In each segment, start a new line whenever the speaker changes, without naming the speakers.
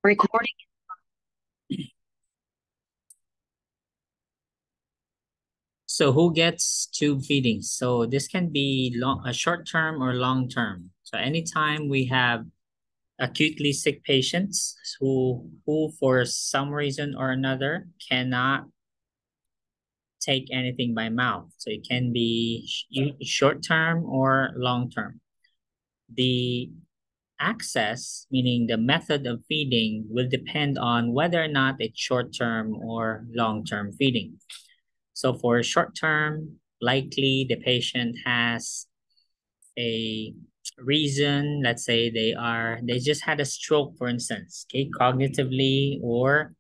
Recording.
So who gets tube feedings? So this can be short term or long term. So anytime we have acutely sick patients who for some reason or another cannot take anything by mouth. So it can be short term or long term. The access, meaning the method of feeding, will depend on whether or not it's short term or long term feeding. So for short term, likely the patient has a reason. Let's say they just had a stroke, for instance, okay, cognitively or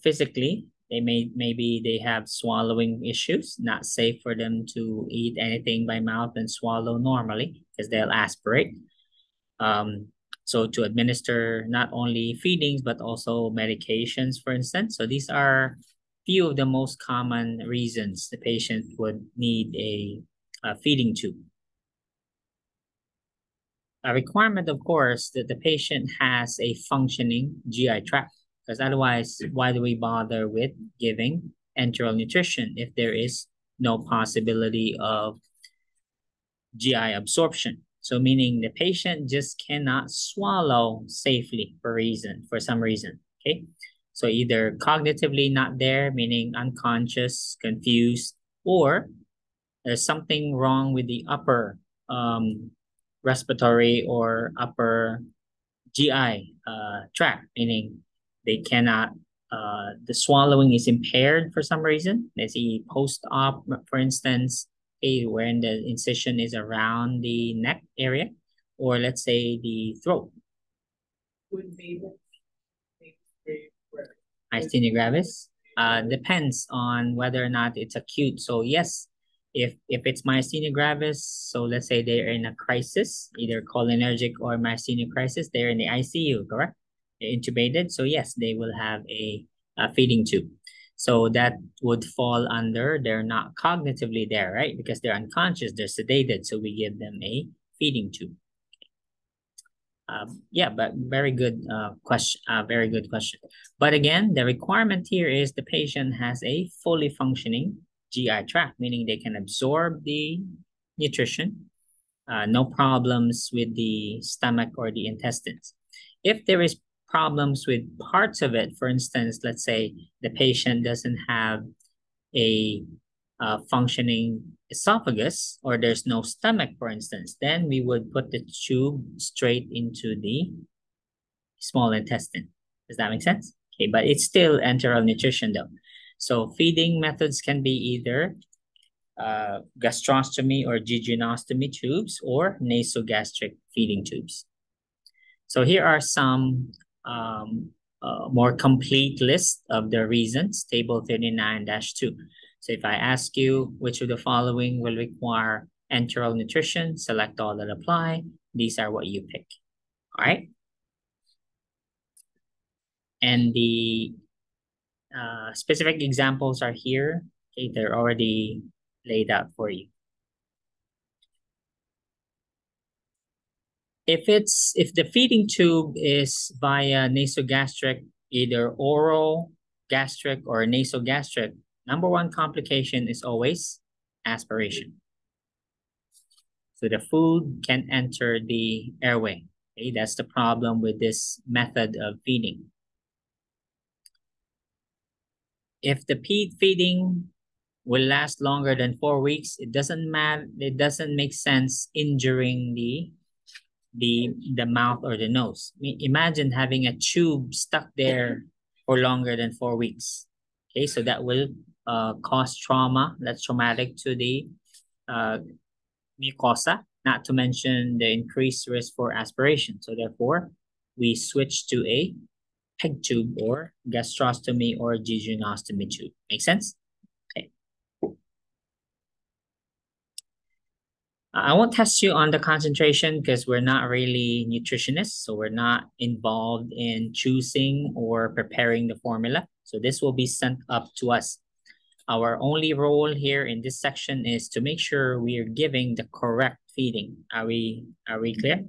physically. Maybe they have swallowing issues, not safe for them to eat anything by mouth and swallow normally because they'll aspirate. Um, so to administer not only feedings but also medications, for instance. So these are few of the most common reasons the patient would need a feeding tube. A requirement, of course, that the patient has a functioning GI tract, because otherwise, why do we bother with giving enteral nutrition if there is no possibility of GI absorption? So meaning the patient just cannot swallow safely for some reason, okay? So either cognitively not there, meaning unconscious, confused, or there's something wrong with the upper respiratory or upper GI tract, meaning they cannot, the swallowing is impaired for some reason. Let's see, post-op, for instance, wherein the incision is around the neck area, or let's say the throat. Myasthenia gravis depends on whether or not it's acute. So yes, if it's myasthenia gravis, so let's say they're in a crisis, either cholinergic or myasthenia crisis, they're in the ICU, correct? They're intubated. So yes, they will have a feeding tube. So that would fall under they're not cognitively there, right? Because they're unconscious, they're sedated. So we give them a feeding tube. Yeah, but very good question. Very good question. But again, the requirement here is the patient has a fully functioning GI tract, meaning they can absorb the nutrition, no problems with the stomach or the intestines. If there is problems with parts of it, for instance, let's say the patient doesn't have a functioning esophagus or there's no stomach, for instance, then we would put the tube straight into the small intestine. Does that make sense? Okay, but it's still enteral nutrition though. So feeding methods can be either gastrostomy or jejunostomy tubes or nasogastric feeding tubes. So here are some more complete list of the reasons, table 39-2. So if I ask you which of the following will require enteral nutrition, select all that apply. These are what you pick. All right. And the specific examples are here. Okay, they're already laid out for you. If the feeding tube is via nasogastric, either oral, gastric, or nasogastric, number one complication is always aspiration. So the food can enter the airway. Okay, that's the problem with this method of feeding. If the feeding will last longer than 4 weeks, it doesn't matter. It doesn't make sense injuring the mouth or the nose. Imagine having a tube stuck there for longer than 4 weeks. Okay, so that will cause trauma. That's traumatic to the mucosa, not to mention the increased risk for aspiration. So therefore, we switch to a PEG tube or gastrostomy or jejunostomy tube. Make sense? Okay. I won't test you on the concentration because we're not really nutritionists, so we're not involved in choosing or preparing the formula. So this will be sent up to us. Our only role here in this section is to make sure we are giving the correct feeding. Are we clear?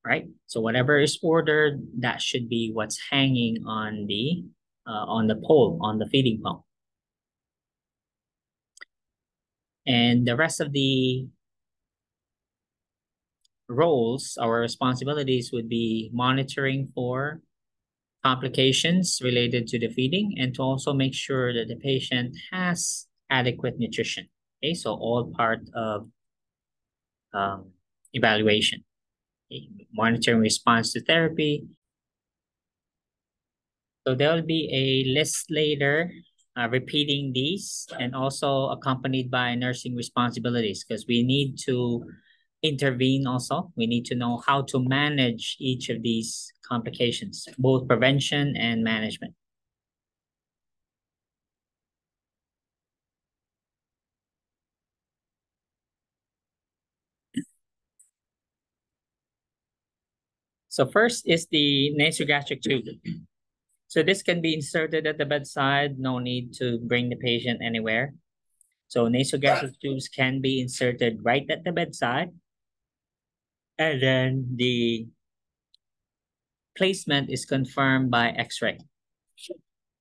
right? So whatever is ordered, that should be what's hanging on the pole, on the feeding pump. And the rest of the roles, our responsibilities would be monitoring for complications related to the feeding and to also make sure that the patient has adequate nutrition. Okay, so all part of evaluation. Okay? Monitoring response to therapy. So there will be a list later repeating these and also accompanied by nursing responsibilities because we need to intervene also. We need to know how to manage each of these complications, both prevention and management. So first is the nasogastric tube. So this can be inserted at the bedside, no need to bring the patient anywhere. So nasogastric tubes can be inserted right at the bedside. And then the placement is confirmed by X-ray.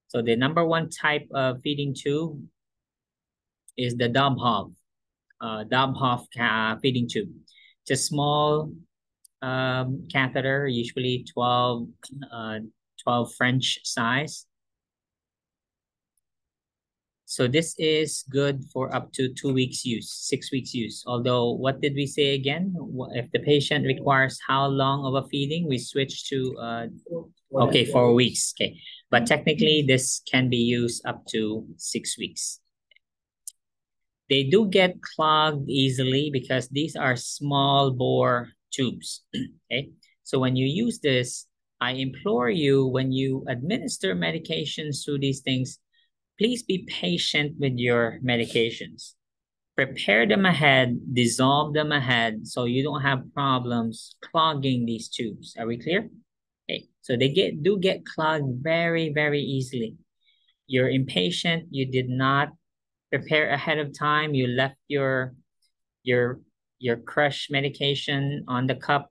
So the number one type of feeding tube is the Dobhoff feeding tube. It's a small catheter, usually 12 French size. So this is good for up to 2 weeks use, 6 weeks use. Although, what did we say again? If the patient requires how long of a feeding, we switch to, okay, 4 weeks. Okay, but technically this can be used up to 6 weeks. They do get clogged easily because these are small bore tubes. Okay, so when you use this, I implore you, when you administer medications through these things, please be patient with your medications. Prepare them ahead, dissolve them ahead, so you don't have problems clogging these tubes. Are we clear? Okay, so they do get clogged very, very easily. You're impatient, you did not prepare ahead of time, you left your crush medication on the cup,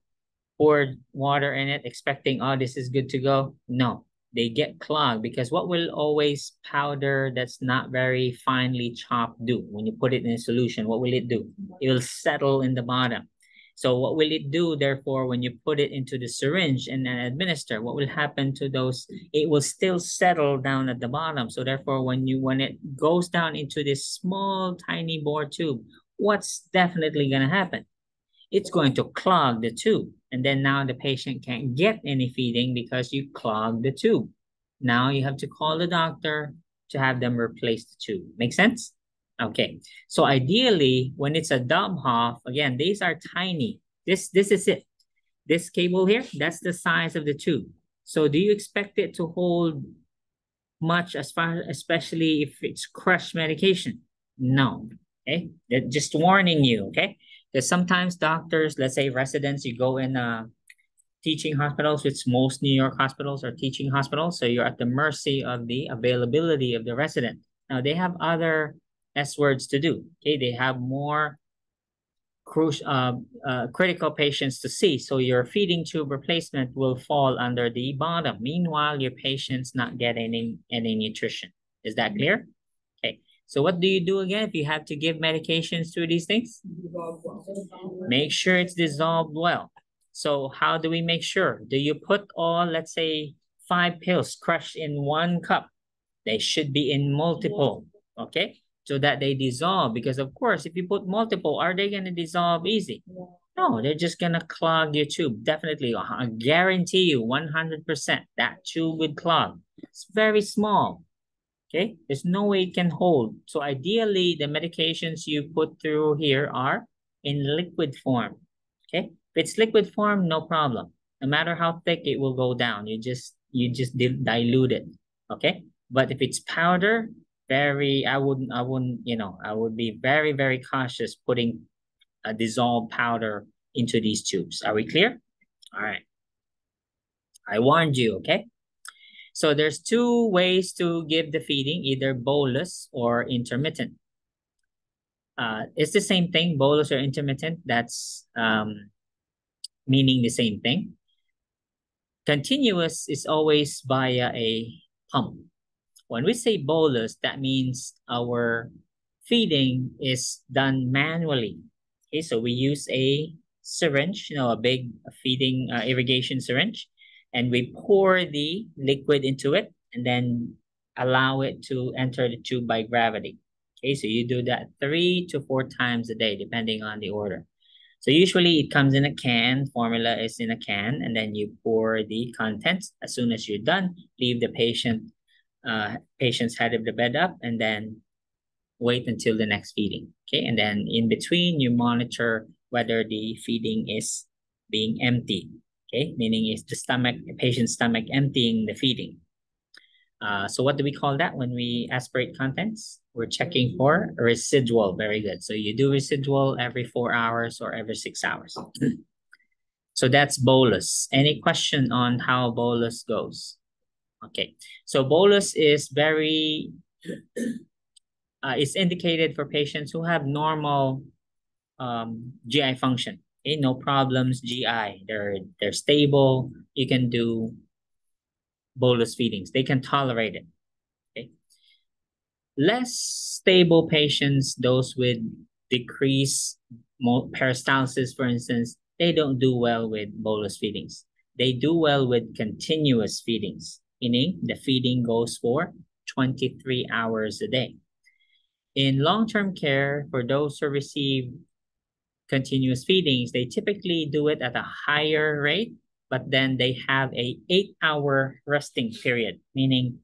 poured water in it, expecting, oh, this is good to go. No, they get clogged because what will always powder that's not very finely chopped do? When you put it in a solution, what will it do? It will settle in the bottom. So what will it do, therefore, when you put it into the syringe and then administer? What will happen to those? It will still settle down at the bottom. So therefore, when it goes down into this small, tiny bore tube, what's definitely going to happen? It's going to clog the tube. And then now the patient can't get any feeding because you clogged the tube. Now you have to call the doctor to have them replace the tube. Make sense? Okay. So ideally, when it's a Dobhoff, again, these are tiny. This is it. This cable here, that's the size of the tube. So do you expect it to hold much especially if it's crushed medication? No. Okay. They're just warning you. Okay. Because sometimes doctors, let's say residents, you go in teaching hospitals, which most New York hospitals are teaching hospitals. So you're at the mercy of the availability of the resident. Now they have other S words to do. Okay. They have more critical patients to see. So your feeding tube replacement will fall under the bottom. Meanwhile, your patient's not getting any nutrition. Is that clear? Okay. So what do you do again if you have to give medications through these things? Make sure it's dissolved well. So how do we make sure? Do you put all, let's say, 5 pills crushed in 1 cup? They should be in multiple, okay? So that they dissolve. Because of course, if you put multiple, are they going to dissolve easy? No, they're just going to clog your tube. Definitely, I guarantee you 100% that tube would clog. It's very small. Okay, there's no way it can hold. So ideally, the medications you put through here are in liquid form. Okay, if it's liquid form, no problem. No matter how thick, it will go down. You just dilute it. Okay, but if it's powder, I would be very, very cautious putting a dissolved powder into these tubes. Are we clear? All right. I warned you. Okay. So there's 2 ways to give the feeding, either bolus or intermittent. It's the same thing, bolus or intermittent. That's meaning the same thing. Continuous is always via a pump. When we say bolus, that means our feeding is done manually. Okay, so we use a syringe, a big feeding irrigation syringe, and we pour the liquid into it and then allow it to enter the tube by gravity. Okay, so you do that 3 to 4 times a day, depending on the order. So usually it comes in a can, formula is in a can, and then you pour the contents. As soon as you're done, leave the patient's head of the bed up, and then wait until the next feeding. Okay, and then in between, you monitor whether the feeding is being emptied. Okay, meaning is the patient's stomach emptying the feeding. So what do we call that when we aspirate contents? We're checking for residual. Very good. So you do residual every 4 hours or every 6 hours. So that's bolus. Any question on how bolus goes? Okay. So bolus is it's indicated for patients who have normal GI function. Okay, no problems GI. They're stable. You can do bolus feedings. They can tolerate it. Okay. Less stable patients, those with decreased peristalsis, for instance, they don't do well with bolus feedings. They do well with continuous feedings, meaning the feeding goes for 23 hours a day. In long-term care, for those who receive continuous feedings, they typically do it at a higher rate, but then they have a 8-hour resting period, meaning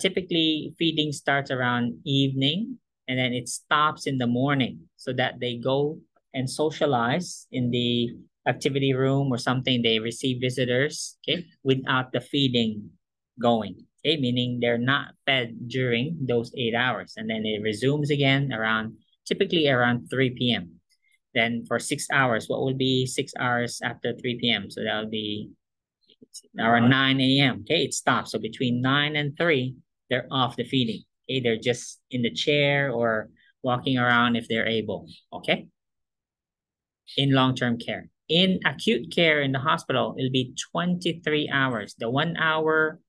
typically feeding starts around evening and then it stops in the morning so that they go and socialize in the activity room or something. They receive visitors, okay, without the feeding going. Okay, meaning they're not fed during those 8 hours, and then it resumes again typically around 3 p.m. Then for 6 hours, what will be 6 hours after 3 p.m.? So that will be around 9 a.m. Okay, it stops. So between 9 and 3, they're off the feeding. Okay, they're just in the chair or walking around if they're able. Okay, in long-term care. In acute care in the hospital, it'll be 23 hours. The 1 hour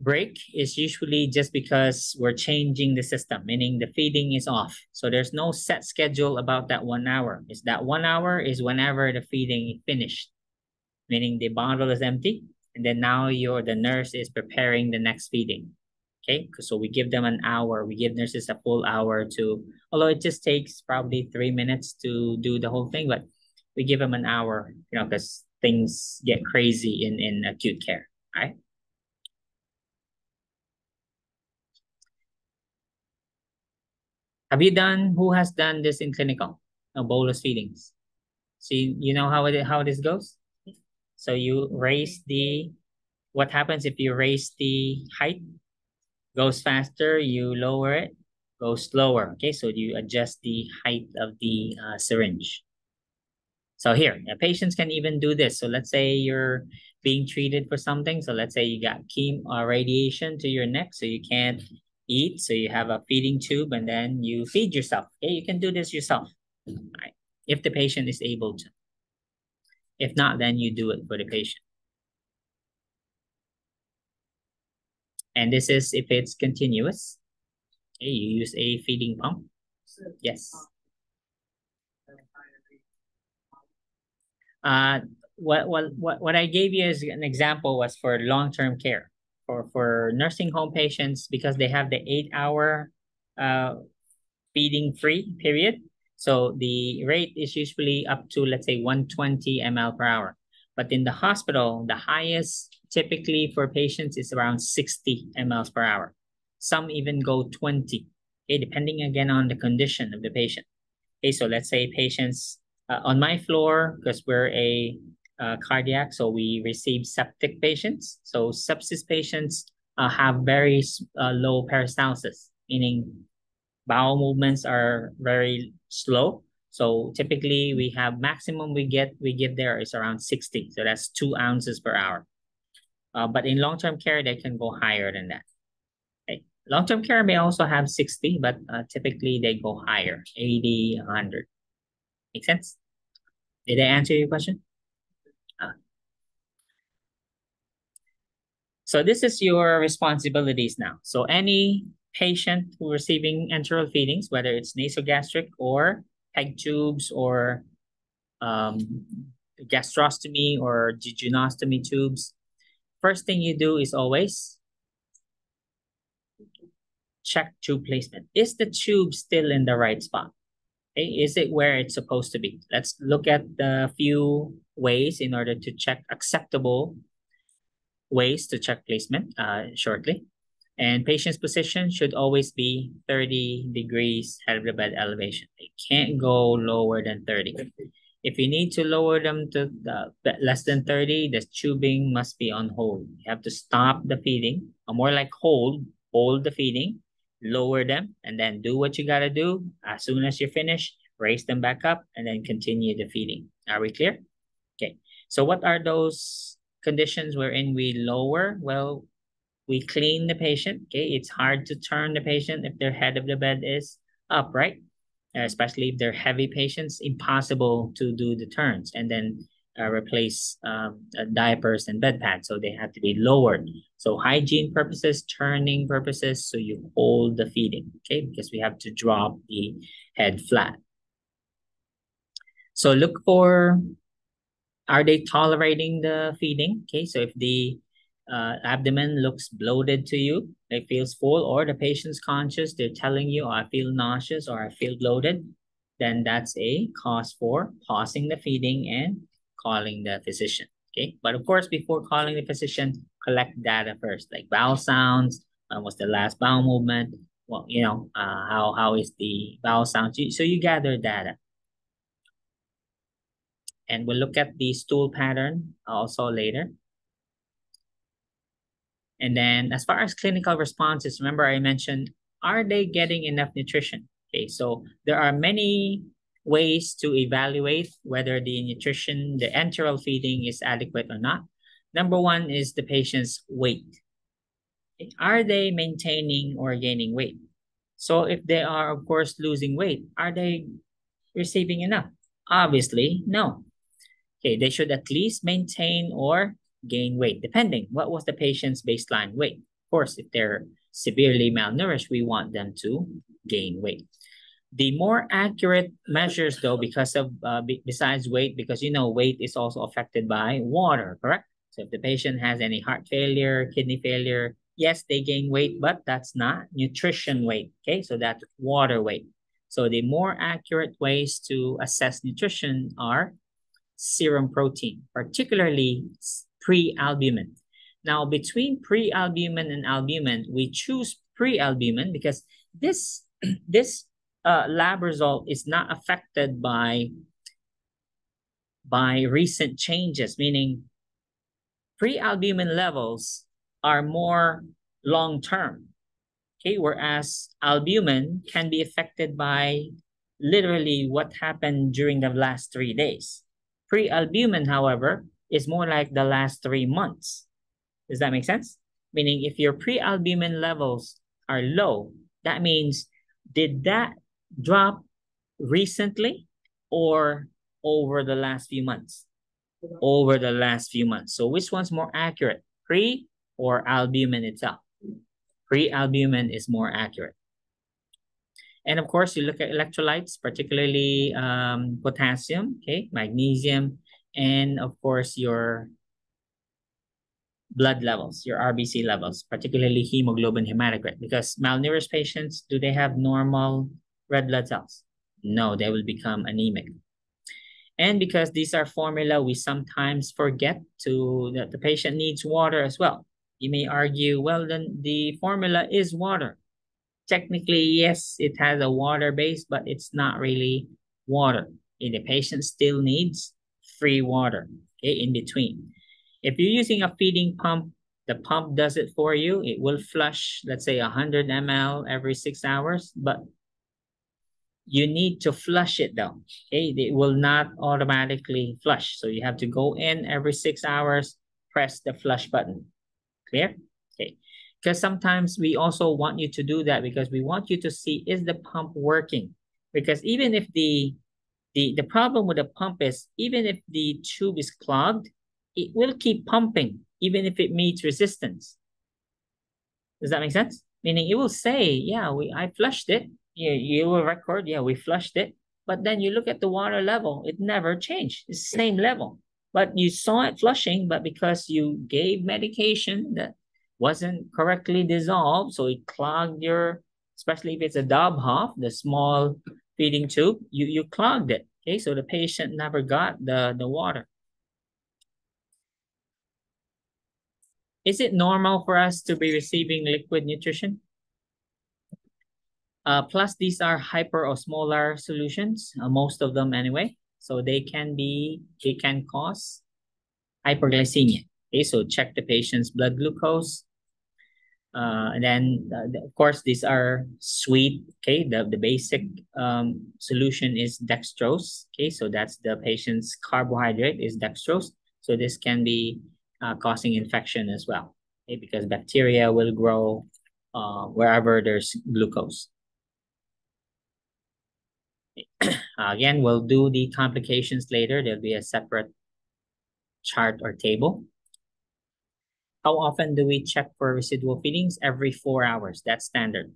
break is usually just because we're changing the system, meaning the feeding is off. So there's no set schedule about that 1 hour. Is that 1 hour is whenever the feeding is finished, meaning the bottle is empty, and then now the nurse is preparing the next feeding. Okay, so we give them an hour. We give nurses a full hour although it just takes probably 3 minutes to do the whole thing, but we give them an hour, because things get crazy in acute care, right? Who has done this in clinical? Bolus feedings. See, you know how this goes? So what happens if you raise the height? Goes faster, you lower it, goes slower. Okay, so you adjust the height of the syringe. So here, patients can even do this. So let's say you're being treated for something. So let's say you got radiation to your neck, so you can't eat. So you have a feeding tube and then you feed yourself. Okay, you can do this yourself, right? If the patient is able to. If not, then you do it for the patient. And this is if it's continuous. Okay, you use a feeding pump. Yes. What I gave you as an example was for long-term care. For nursing home patients, because they have the 8-hour feeding free period. So the rate is usually up to, let's say, 120 ml per hour. But in the hospital, the highest typically for patients is around 60 ml per hour. Some even go 20, okay, depending again on the condition of the patient. Okay, so let's say patients on my floor, because we're a cardiac, so we receive septic patients. So sepsis patients have very low peristalsis, meaning bowel movements are very slow. So typically we have maximum we give there is around 60. So that's 2 ounces per hour. But in long-term care, they can go higher than that. Okay. Long-term care may also have 60, but typically they go higher, 80, 100. Make sense? Did I answer your question? So this is your responsibilities now. So any patient who receiving enteral feedings, whether it's nasogastric or PEG tubes or um, gastrostomy or jejunostomy tubes, first thing you do is always check tube placement. Is the tube still in the right spot? Okay, is it where it's supposed to be? Let's look at the few ways in order to check acceptable ways to check placement shortly. And patient's position should always be 30 degrees head of the bed elevation. They can't go lower than 30. If you need to lower them to less than 30, the tubing must be on hold. You have to stop the feeding, or more like hold the feeding, lower them, and then do what you gotta do. As soon as you finish, raise them back up, and then continue the feeding. Are we clear? Okay. So what are those conditions wherein we lower? Well, we clean the patient. Okay, it's hard to turn the patient if their head of the bed is up, right? Especially if they're heavy patients, impossible to do the turns and then replace diapers and bed pads. So they have to be lowered. So hygiene purposes, turning purposes, so you hold the feeding, okay? Because we have to drop the head flat. So look for, are they tolerating the feeding? Okay, so if the abdomen looks bloated to you, it feels full, or the patient's conscious, they're telling you, oh, I feel nauseous or I feel bloated, then that's a cause for pausing the feeding and calling the physician. Okay, but of course, before calling the physician, collect data first, like bowel sounds, what's the last bowel movement, well, you know, how is the bowel sound? So you gather data. And we'll look at the stool pattern also later. And then as far as clinical responses, remember I mentioned, are they getting enough nutrition? Okay, so there are many ways to evaluate whether the nutrition, the enteral feeding is adequate or not. Number one is the patient's weight. Okay, are they maintaining or gaining weight? So if they are, of course, losing weight, are they receiving enough? Obviously, no. Okay, they should at least maintain or gain weight, depending what was the patient's baseline weight. Of course, if they're severely malnourished, we want them to gain weight. The more accurate measures, though, because of besides weight, because you know weight is also affected by water, correct? So if the patient has any heart failure, kidney failure, yes, they gain weight, but that's not nutrition weight. Okay, so that's water weight. So the more accurate ways to assess nutrition are serum protein, particularly pre-albumin. Now, between pre-albumin and albumin, we choose pre-albumin because this lab result is not affected by recent changes, meaning pre-albumin levels are more long-term, okay? Whereas albumin can be affected by literally what happened during the last 3 days. Pre-albumin, however, is more like the last 3 months. Does that make sense? Meaning if your pre-albumin levels are low, that means did that drop recently or over the last few months? Over the last few months. So which one's more accurate, pre or albumin itself? Pre-albumin is more accurate. And of course, you look at electrolytes, particularly potassium, okay, magnesium, and of course, your blood levels, your RBC levels, particularly hemoglobin hematocrit, because malnourished patients, do they have normal red blood cells? No, they will become anemic. And because these are formula, we sometimes forget that the patient needs water as well. You may argue, well, then the formula is water. Technically, yes, it has a water base, but it's not really water. And the patient still needs free water, okay, in between. If you're using a feeding pump, the pump does it for you. It will flush, let's say 100 ml every 6 hours, but you need to flush it though, okay? It will not automatically flush. So you have to go in every 6 hours, press the flush button. Clear? Okay. Because sometimes we also want you to do that because we want you to see, is the pump working? Because even if the problem with the pump is, even if the tube is clogged, it will keep pumping, even if it meets resistance. Does that make sense? Meaning it will say, yeah, I flushed it. You will record, yeah, we flushed it. But then you look at the water level, it never changed. It's the same level. But you saw it flushing, but because you gave medication that wasn't correctly dissolved, so it clogged your, especially if it's a Dobhoff, the small feeding tube, you clogged it. Okay, so the patient never got the water. Is it normal for us to be receiving liquid nutrition? Plus, these are hyperosmolar solutions, most of them anyway. So they can cause hyperglycemia. Okay, so check the patient's blood glucose. And then, of course, these are sweet. Okay, the basic solution is dextrose. Okay, so that's the patient's carbohydrate is dextrose. So this can be causing infection as well. Okay, because bacteria will grow wherever there's glucose. Again, we'll do the complications later. There'll be a separate chart or table. How often do we check for residual feedings? Every 4 hours. That's standard.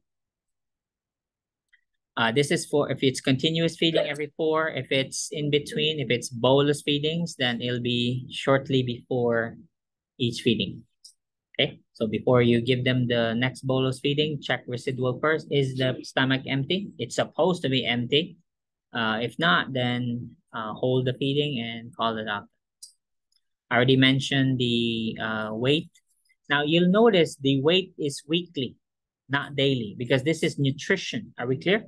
This is for if it's continuous feeding every 4. If it's in between, if it's bolus feedings, then it'll be shortly before each feeding. Okay, so before you give them the next bolus feeding, check residual first. Is the stomach empty? It's supposed to be empty. If not, then hold the feeding and call it up. I already mentioned the weight. Now you'll notice the weight is weekly, not daily, because this is nutrition. Are we clear?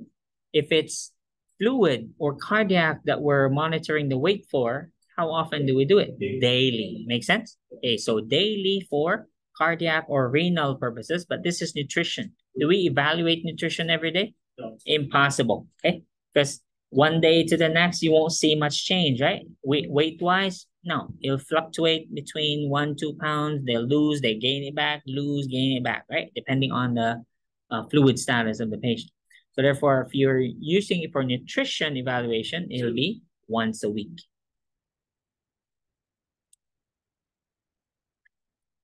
If it's fluid or cardiac that we're monitoring the weight for, how often do we do it? Daily. Make sense? Okay, so daily for cardiac or renal purposes, but this is nutrition. Do we evaluate nutrition every day? No. Impossible. Okay, because one day to the next, you won't see much change, right? Weight-wise, no. It'll fluctuate between 1-2 pounds. They'll lose, they gain it back, lose, gain it back, right? Depending on the fluid status of the patient. So therefore, if you're using it for nutrition evaluation, it'll be once a week.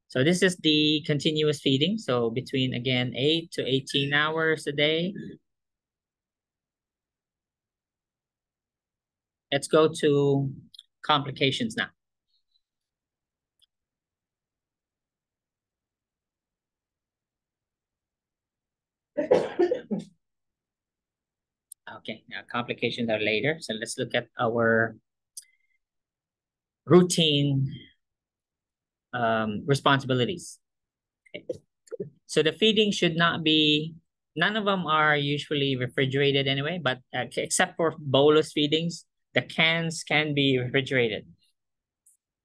So this is the continuous feeding. So between, again, 8 to 18 hours a day. Let's go to complications now. Okay, now complications are later. So let's look at our routine responsibilities. Okay. So the feeding should not be, none of them are usually refrigerated anyway, but except for bolus feedings, the cans can be refrigerated.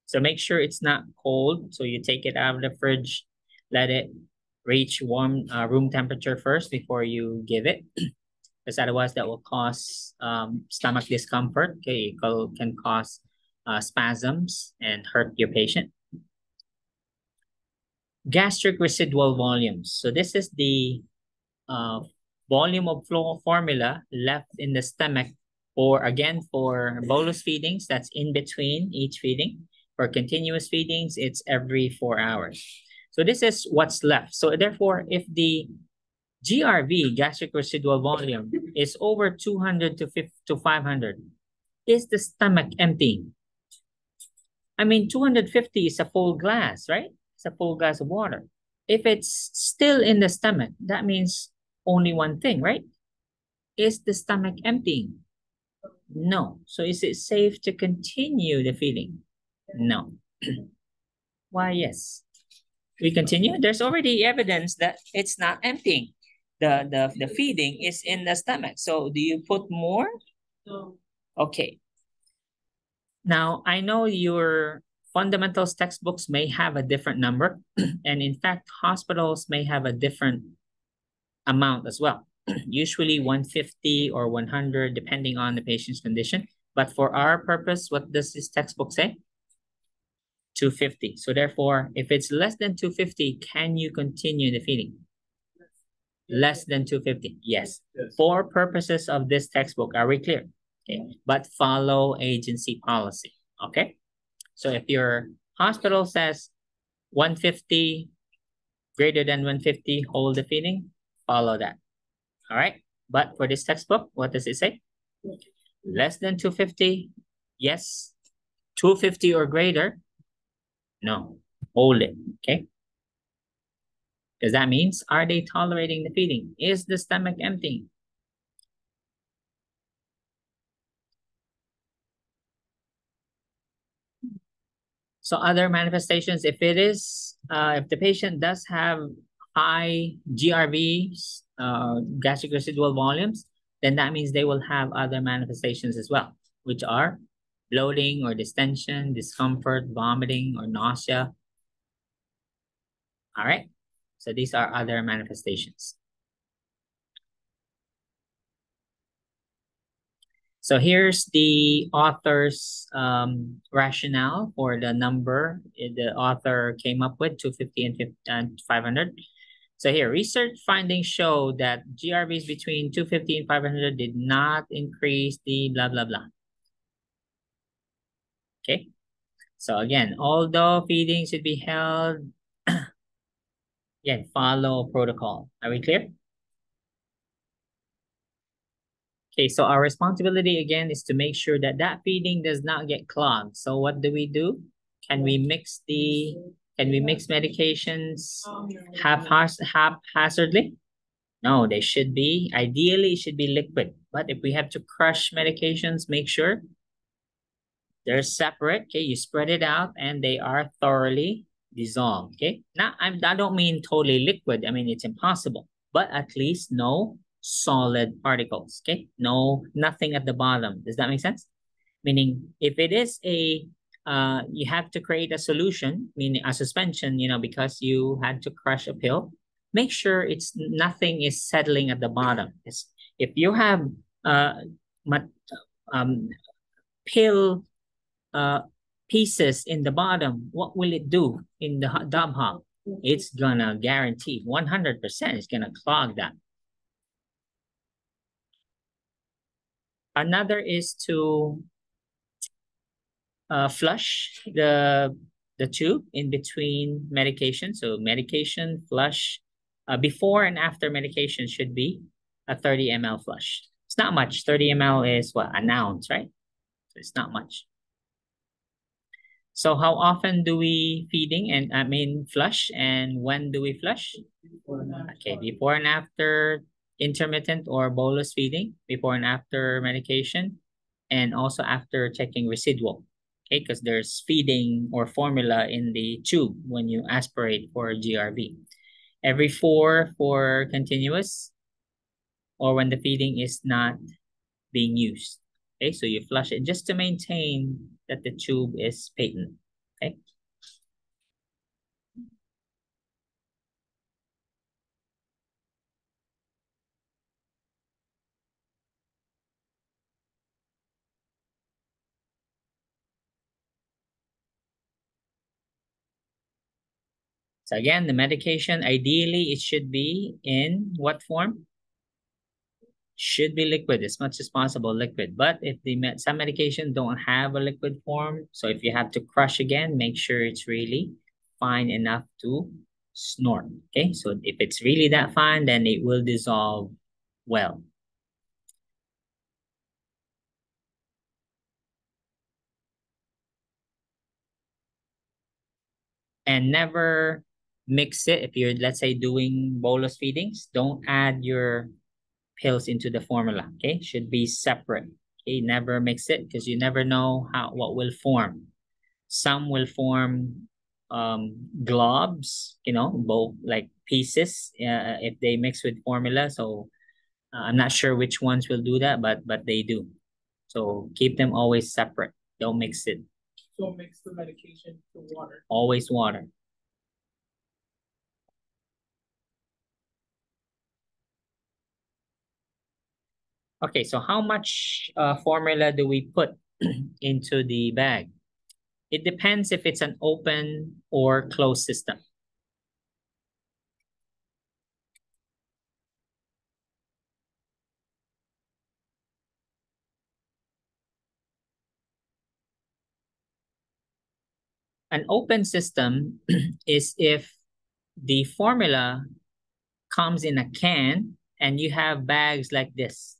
So make sure it's not cold. So you take it out of the fridge, let it reach warm room temperature first before you give it. Because otherwise that will cause stomach discomfort. Okay, it can cause spasms and hurt your patient. Gastric residual volumes. So this is the volume of flow formula left in the stomach for bolus feedings, that's in between each feeding. For continuous feedings, it's every 4 hours. So this is what's left. So therefore, if the GRV, gastric residual volume, is over 200 to 500, is the stomach empty? I mean, 250 is a full glass, right? It's a full glass of water. If it's still in the stomach, that means only one thing, right? Is the stomach emptying? No. So is it safe to continue the feeding? No. Why, yes. We continue. There's already evidence that it's not emptying. The feeding is in the stomach. So do you put more? No. Okay. Now, I know your fundamentals textbooks may have a different number. And in fact, hospitals may have a different amount as well. Usually 150 or 100, depending on the patient's condition. But for our purpose, what does this textbook say? 250. So therefore, if it's less than 250, can you continue the feeding? Less than 250, yes. For purposes of this textbook, are we clear? Okay, but follow agency policy, okay? So if your hospital says 150, Greater than 150, hold the feeding, follow that. All right. But for this textbook, what does it say? Less than 250, yes. 250 or greater, no. Hold it, okay? Because that means, are they tolerating the feeding? Is the stomach empty? So other manifestations, if it is, if the patient does have high GRVs, gastric residual volumes, then that means they will have other manifestations as well, which are bloating or distension, discomfort, vomiting, or nausea. All right. So these are other manifestations. So here's the author's rationale for the number the author came up with, 250 and 500. So here, research findings show that GRVs between 250 and 500 did not increase the blah, blah, blah. Okay. So again, although feeding should be held, again, follow protocol. Are we clear? Okay, so our responsibility again is to make sure that that feeding does not get clogged. So what do? Can we mix medications haphazardly? No, they should be, ideally it should be liquid. But if we have to crush medications, make sure they're separate. Okay, you spread it out and they are thoroughly dissolved. Okay, now I don't mean totally liquid. I mean, it's impossible, but at least no solid particles. Okay, nothing at the bottom. Does that make sense? Meaning, if it is you have to create a solution, meaning a suspension, because you had to crush a pill, make sure it's nothing is settling at the bottom. If you have uh, um, pill pieces in the bottom, what will it do in the dub hop? It's gonna guarantee 100% it's gonna clog that. Another is to flush the tube in between medication. So medication flush before and after medication should be a 30 ml flush. It's not much. 30 ml is what, an ounce, right? So it's not much. So how often do we feeding and flush, and when do we flush? Okay, before and after intermittent or bolus feeding, before and after medication, and also after checking residual. Okay, because there's feeding or formula in the tube when you aspirate for GRV. Every 4 for continuous, or when the feeding is not being used. Okay, so you flush it just to maintain that the tube is patent. Okay. So again, the medication, ideally, it should be in what form? Should be liquid, as much as possible liquid. But if some medication don't have a liquid form, so if you have to crush again, make sure it's really fine enough to snort. Okay, so if it's really that fine, then it will dissolve well. And never mix it. If you're, let's say, doing bolus feedings, don't add your pills into the formula. Okay, should be separate. Okay, never mix it because you never know what will form. Some will form globs, both like pieces if they mix with formula. So I'm not sure which ones will do that, but they do. So keep them always separate. Don't mix it.
So mix the medication to water.
Always water. Okay, so how much formula do we put into the bag? It depends if it's an open or closed system. An open system is if the formula comes in a can and you have bags like this.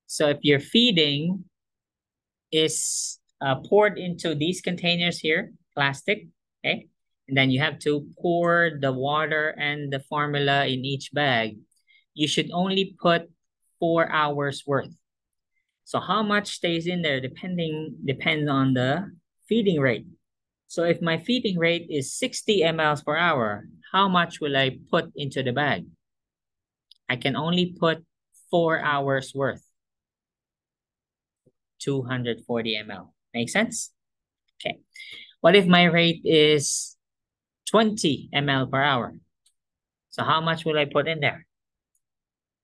So if your feeding is poured into these containers here, plastic, okay? And then you have to pour the water and the formula in each bag. You should only put 4 hours worth. So how much stays in there depends on the feeding rate. So if my feeding rate is 60 mLs per hour, how much will I put into the bag? I can only put 4 hours worth. 240 ml. Make sense? Okay. What if my rate is 20 ml per hour? So how much will I put in there?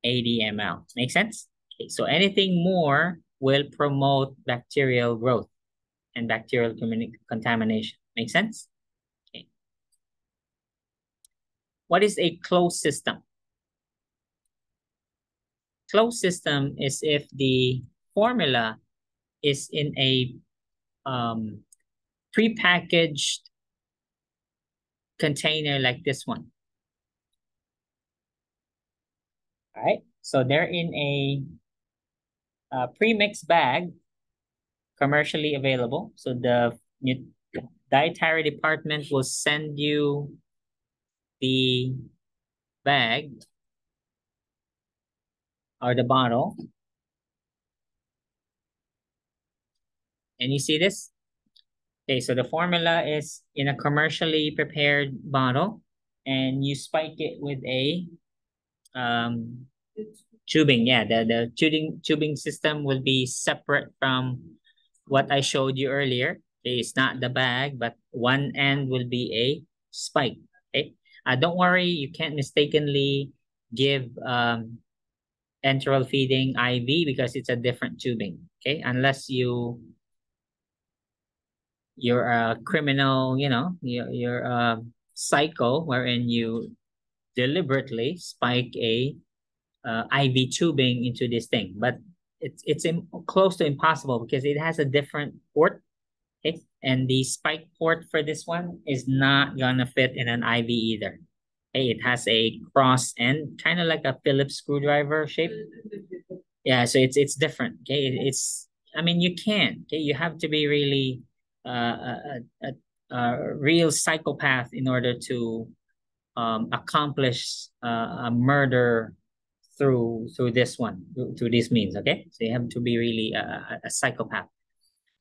80 ml. Make sense? Okay. So anything more will promote bacterial growth and bacterial contamination. Make sense? Okay. What is a closed system? Closed system is if the formula is in a prepackaged container like this one. All right, so they're in a pre-mixed bag, commercially available. So the dietary department will send you the bag or the bottle. And you see this? Okay, so the formula is in a commercially prepared bottle and you spike it with a tubing. Yeah, the tubing system will be separate from what I showed you earlier. Okay, it's not the bag, but one end will be a spike. Okay, don't worry, you can't mistakenly give enteral feeding IV because it's a different tubing. Okay, unless you're a criminal, you know, you're a psycho wherein you deliberately spike a IV tubing into this thing, but it's close to impossible because it has a different port. Okay, and the spike port for this one is not gonna fit in an IV either. Okay, it has a cross end, kind of like a Phillips screwdriver shape. Yeah, so it's different. Okay, it's I mean you can't. Okay, you have to be really a real psychopath in order to accomplish a murder through this one, through these means. Okay, so you have to be really a psychopath.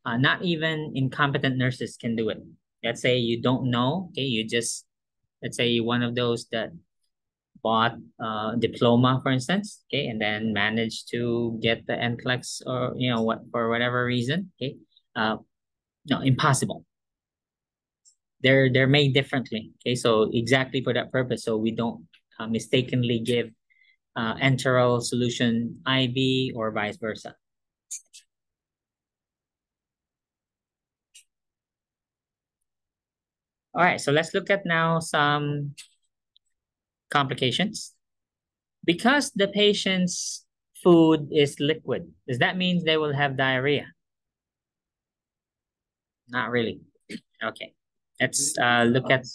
Not even incompetent nurses can do it. Let's say you don't know. Okay, you just let's say you're one of those that bought diploma, for instance. Okay, and then managed to get the NCLEX or you know what for whatever reason. Okay, no, impossible. They're made differently. Okay, so exactly for that purpose, so we don't mistakenly give enteral solution IV or vice versa. All right, so let's look at now some complications. Because the patient's food is liquid, does that mean they will have diarrhea? Not really. Okay, let's look at,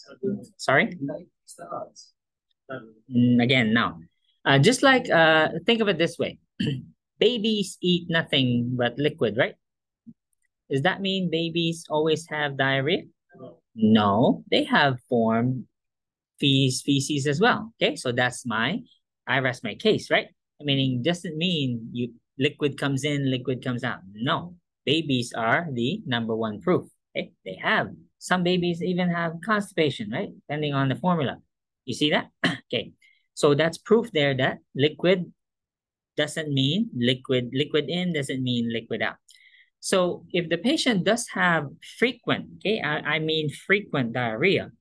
sorry? Again, no. Just like, think of it this way. Babies eat nothing but liquid, right? Does that mean babies always have diarrhea? No, they have formed feces as well. Okay, so I rest my case, right? Meaning doesn't mean liquid comes in, liquid comes out. No, babies are the number one proof. Okay, they have. Some babies even have constipation, right? Depending on the formula. You see that? Okay, so that's proof there that liquid doesn't mean liquid in doesn't mean liquid out. So if the patient does have frequent, okay, I mean frequent diarrhea,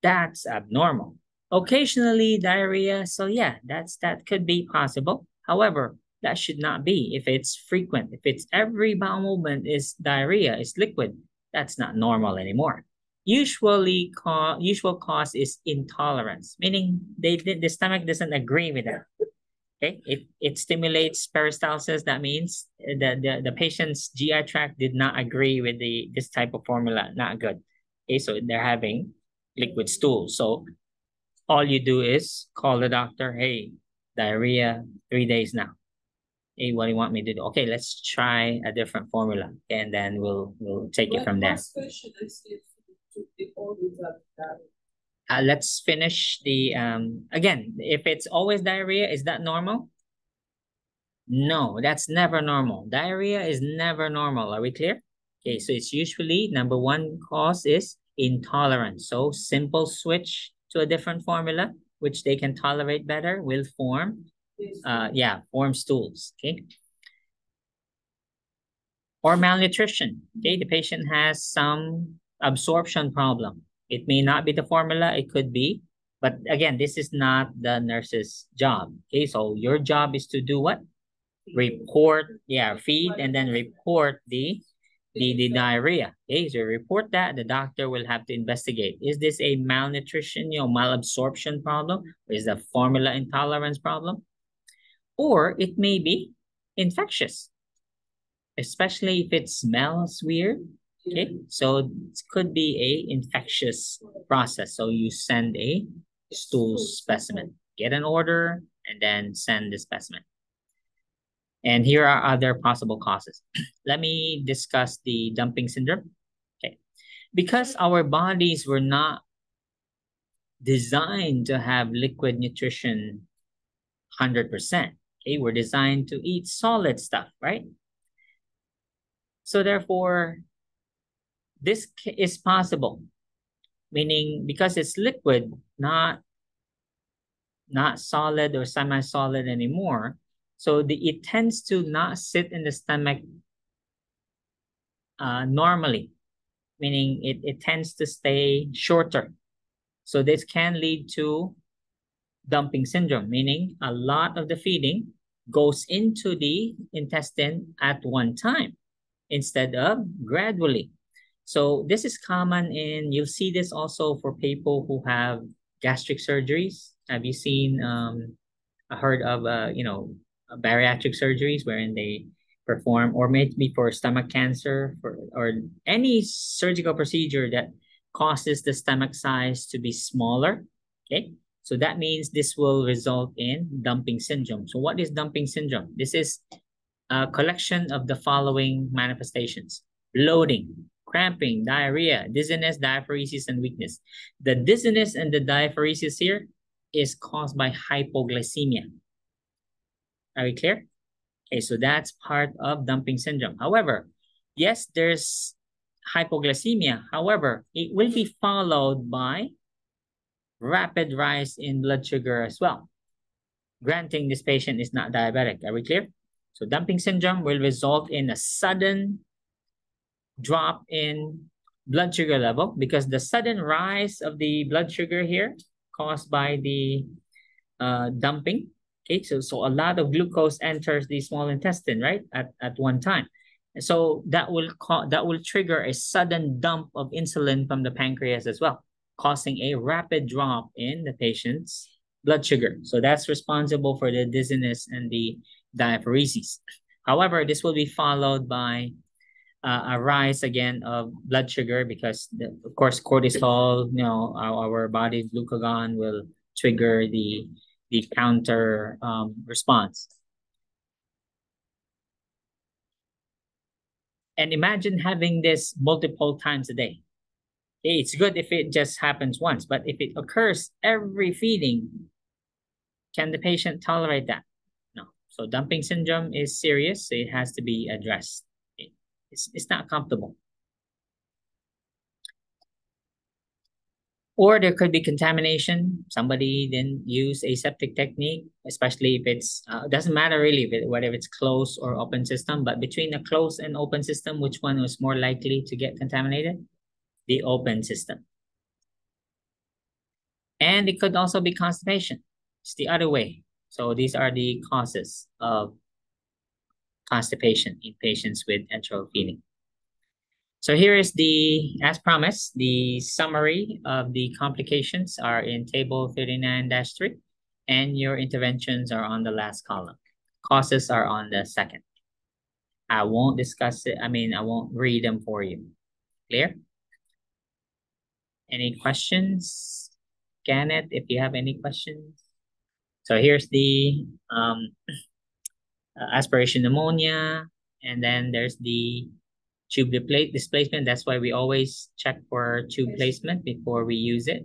that's abnormal. Occasionally diarrhea, so yeah, that could be possible. However, that should not be if it's frequent. If it's every bowel movement is diarrhea, is liquid, that's not normal anymore. Usual cause is intolerance, meaning the stomach doesn't agree with that. Okay, it stimulates peristalsis. That means the patient's GI tract did not agree with this type of formula. Not good. Okay, so they're having liquid stool. So all you do is call the doctor. Hey, diarrhea 3 days now. Hey, what do you want me to do? Okay, let's try a different formula, and then we'll take it from there. Let's finish the again. If it's always diarrhea, is that normal? No, that's never normal. Diarrhea is never normal. Are we clear? Okay, so it's usually number one cause is intolerance. So simple switch to a different formula, which they can tolerate better, will form form stools. Okay. Or malnutrition. Okay, the patient has some absorption problem. It may not be the formula, it could be, but again, this is not the nurse's job. Okay, so your job is to do what? Report, feed, and then report the diarrhea. Okay, so report that, the doctor will have to investigate. Is this a malnutrition, malabsorption problem? Or is the formula intolerance problem? Or it may be infectious, especially if it smells weird. Okay, so it could be a infectious process. So you send a stool specimen, get an order, and then send the specimen. And here are other possible causes. Let me discuss the dumping syndrome. Okay, because our bodies were not designed to have liquid nutrition 100%. Okay, we're designed to eat solid stuff, right? So therefore, this is possible, meaning because it's liquid, not solid or semi-solid anymore. So it tends to not sit in the stomach normally, meaning it tends to stay shorter. So this can lead to dumping syndrome, meaning a lot of the feeding goes into the intestine at one time instead of gradually. So this is common you'll see this also for people who have gastric surgeries. Have you seen, heard of, bariatric surgeries wherein they perform, or maybe for stomach cancer, or any surgical procedure that causes the stomach size to be smaller, okay? So that means this will result in dumping syndrome. So what is dumping syndrome? This is a collection of the following manifestations: bloating, cramping, diarrhea, dizziness, diaphoresis, and weakness. The dizziness and the diaphoresis here is caused by hypoglycemia. Are we clear? Okay, so that's part of dumping syndrome. However, yes, there's hypoglycemia. However, it will be followed by rapid rise in blood sugar as well. Granting this patient is not diabetic. Are we clear? So dumping syndrome will result in a sudden drop in blood sugar level, because the sudden rise of the blood sugar here caused by the dumping. Okay, so a lot of glucose enters the small intestine, right, at one time. And so that will trigger a sudden dump of insulin from the pancreas as well, causing a rapid drop in the patient's blood sugar. So that's responsible for the dizziness and the diaphoresis. However, this will be followed by a rise again of blood sugar, because of course cortisol, our body's glucagon will trigger the counter response. And imagine having this multiple times a day. Okay, it's good if it just happens once, but if it occurs every feeding, can the patient tolerate that? No. So dumping syndrome is serious, so it has to be addressed. It's not comfortable. Or there could be contamination. Somebody didn't use aseptic technique, especially if it's, doesn't matter really whether it's closed or open system, but between a closed and open system, which one was more likely to get contaminated? The open system. And it could also be constipation. It's the other way. So these are the causes of constipation in patients with enteral feeding. So here is as promised, the summary of the complications are in table 39-3. and your interventions are on the last column. Causes are on the second. I won't discuss it. I mean, I won't read them for you. Clear? Any questions? Scan it if you have any questions. So here's the aspiration pneumonia, and then there's the tube displacement. That's why we always check for tube placement before we use it.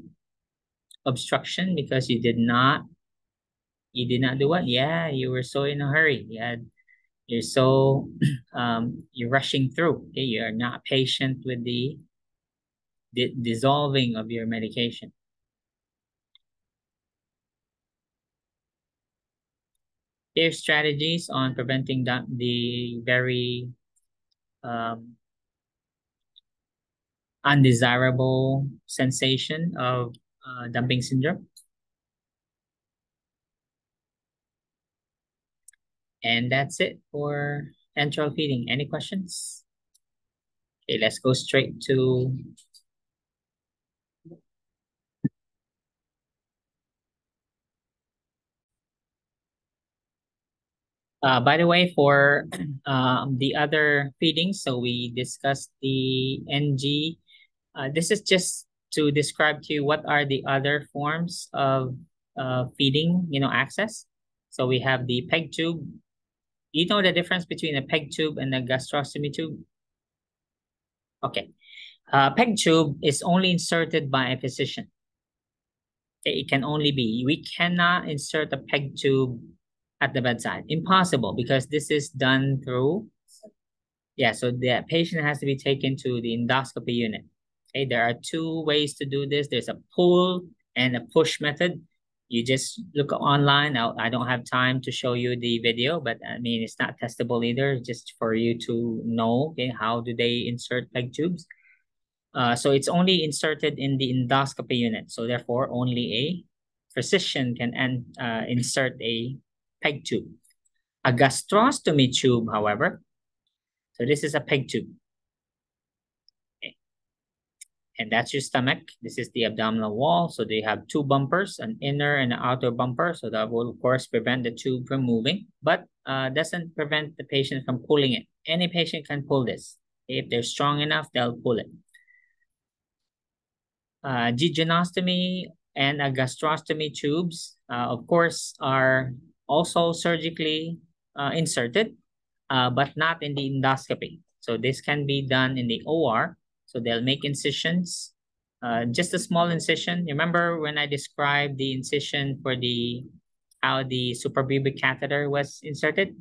Obstruction, because you did not do what? Yeah, you were so in a hurry. You're so you're rushing through. Okay, you are not patient with the dissolving of your medication. Here's strategies on preventing the very undesirable sensation of dumping syndrome. And that's it for enteral feeding. Any questions? Okay, let's go straight to by the way, for the other feedings, so we discussed the NG. This is just to describe to you what are the other forms of feeding, access. So we have the PEG tube. You know the difference between a PEG tube and a gastrostomy tube? Okay. PEG tube is only inserted by a physician. Okay, it can only be. We cannot insert a PEG tube at the bedside. Impossible, because this is done through, so the patient has to be taken to the endoscopy unit. Okay, there are two ways to do this. There's a pull and a push method. You just look online. I don't have time to show you the video, but I mean, it's not testable either, just for you to know, okay, how do they insert PEG tubes. So it's only inserted in the endoscopy unit. So therefore, only a physician can insert a PEG tube. A gastrostomy tube, however, so this is a PEG tube. Okay. And that's your stomach. This is the abdominal wall. So they have two bumpers, an inner and an outer bumper. So that will, of course, prevent the tube from moving, but doesn't prevent the patient from pulling it. Any patient can pull this. If they're strong enough, they'll pull it. Jejunostomy and gastrostomy tubes, of course, are also surgically inserted, but not in the endoscopy. So this can be done in the OR. So they'll make incisions, just a small incision. Remember when I described the incision for how the suprapubic catheter was inserted?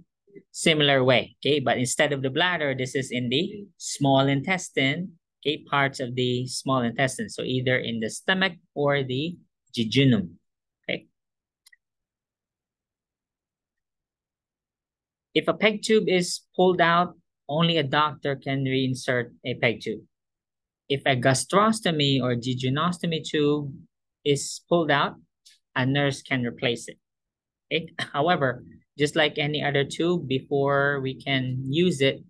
Similar way, okay? But instead of the bladder, this is in the small intestine, okay? Parts of the small intestine. So either in the stomach or the jejunum, okay? If a PEG tube is pulled out, only a doctor can reinsert a PEG tube. If a gastrostomy or jejunostomy tube is pulled out, a nurse can replace it. Okay? However, just like any other tube, before we can use it,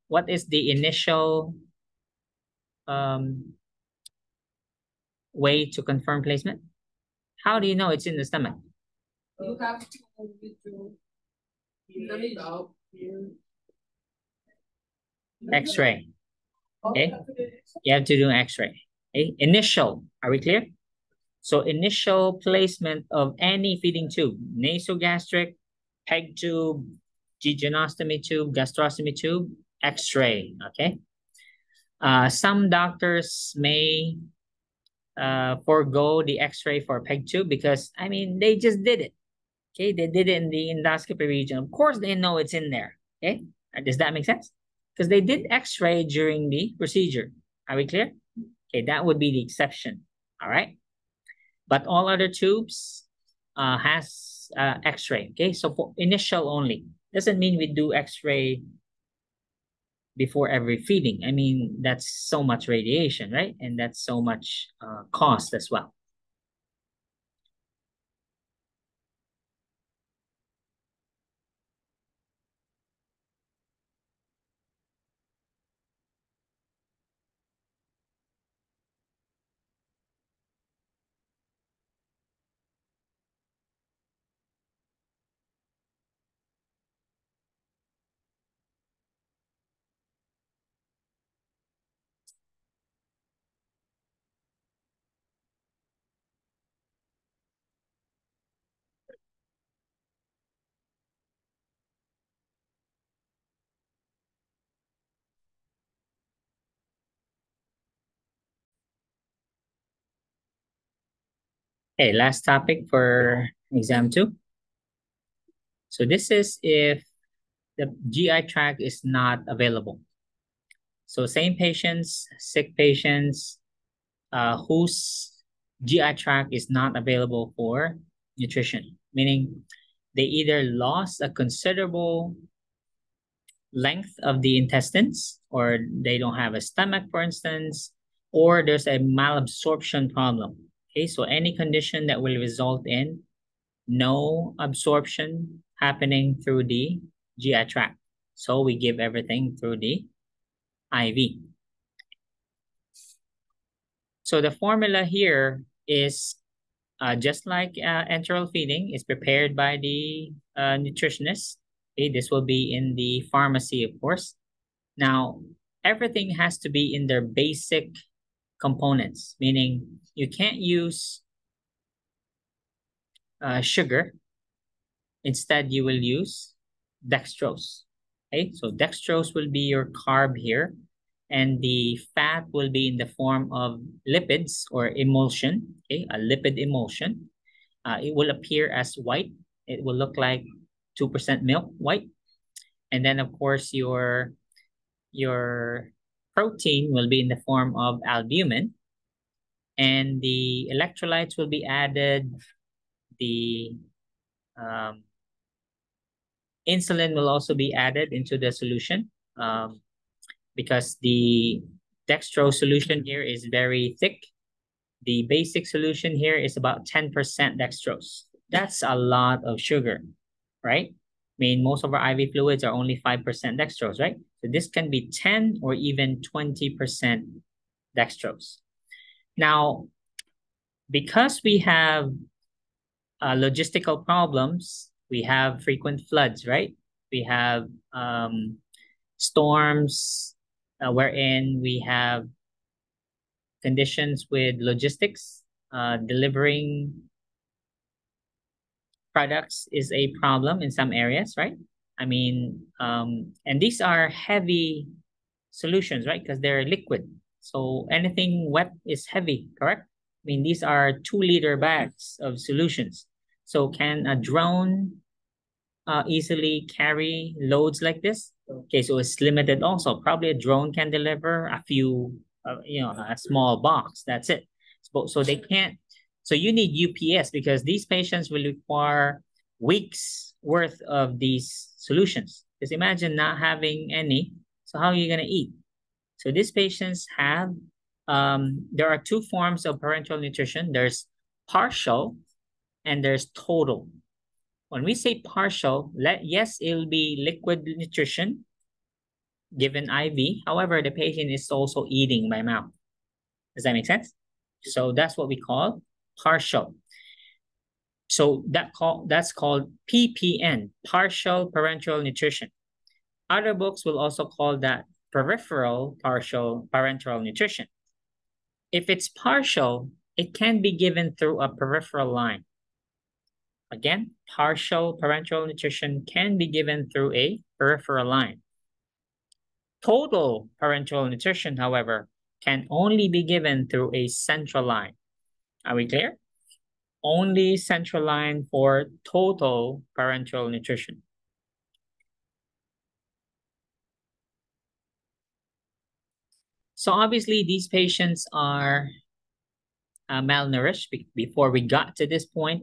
what is the initial way to confirm placement? How do you know it's in the stomach?
You have to withdraw the out here.
X-ray. Okay, you have to do an X-ray. Okay, initial. Are we clear? So initial placement of any feeding tube, nasogastric, PEG tube, jejunostomy tube, gastrostomy tube, X-ray. Okay. Some doctors may forego the X-ray for PEG tube because, I mean, they just did it. Okay, they did it in the endoscopy region. Of course, they know it's in there. Okay, does that make sense? Because they did X-ray during the procedure. Are we clear? Okay, that would be the exception. All right, but all other tubes has X-ray. Okay, so for initial only, doesn't mean we do X-ray before every feeding. I mean, that's so much radiation, right? And that's so much cost as well. Okay, last topic for exam 2. So this is if the GI tract is not available. So same patients, sick patients, whose GI tract is not available for nutrition, meaning they either lost a considerable length of the intestines, or they don't have a stomach, for instance, or there's a malabsorption problem. Okay, so any condition that will result in no absorption happening through the GI tract. So we give everything through the IV. So the formula here is just like enteral feeding is prepared by the nutritionist. Okay, this will be in the pharmacy, of course. Now, everything has to be in their basic components, meaning you can't use sugar. Instead, you will use dextrose. Okay, so dextrose will be your carb here, and the fat will be in the form of lipids or emulsion, okay, a lipid emulsion. It will appear as white. It will look like 2% milk white. And then, of course, your protein will be in the form of albumin. And the electrolytes will be added. The insulin will also be added into the solution because the dextrose solution here is very thick. The basic solution here is about 10% dextrose. That's a lot of sugar, right? I mean, most of our IV fluids are only 5% dextrose, right? So this can be 10 or even 20% dextrose. Now, because we have logistical problems, we have frequent floods, right? We have storms wherein we have conditions with logistics. Delivering products is a problem in some areas, right? I mean, and these are heavy solutions, right? Because they're liquid. So anything wet is heavy, correct? I mean, these are 2-liter bags of solutions. So can a drone easily carry loads like this? Okay, so it's limited also. Probably a drone can deliver a few, a small box. That's it. So they can't. So you need UPS because these patients will require weeks worth of these solutions. Just imagine not having any. So how are you going to eat? So these patients have, there are 2 forms of parenteral nutrition. There's partial and there's total. When we say partial, yes, it will be liquid nutrition given IV. However, the patient is also eating by mouth. Does that make sense? So that's what we call partial. So that's called PPN, partial parenteral nutrition. Other books will also call that peripheral partial parenteral nutrition. If it's partial, it can be given through a peripheral line. Again, partial parenteral nutrition can be given through a peripheral line. Total parenteral nutrition, however, can only be given through a central line. Are we clear? Only central line for total parenteral nutrition. So obviously, these patients are malnourished before we got to this point.